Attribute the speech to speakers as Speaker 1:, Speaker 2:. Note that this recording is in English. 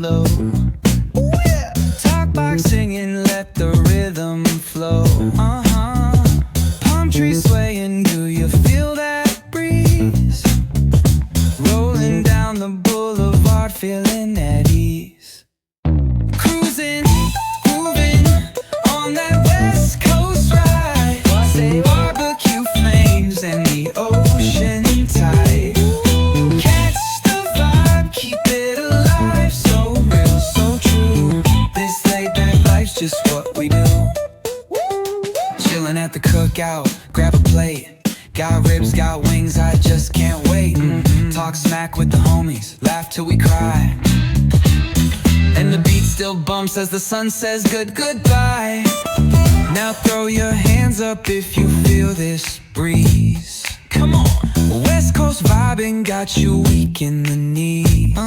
Speaker 1: flow. Talk box singing, let the rhythm flow. Palm trees swaying, do you feel that breeze? Rolling down the boulevard, feeling at ease. Cruising, moving on that West Coast ride. Say barbecue flames and the ocean tide. Catch the vibe, keep it alive. So real, so true. This laid back life's just what we do. Chilling at the cookout, grab a plate. Got ribs, got wings, I just can't wait. Talk smack with the homies, laugh till we cry. And the beat still bumps as the sun says goodbye. Now throw your hands up if you feel this breeze. Come on, West Coast vibing got you weak in the knees.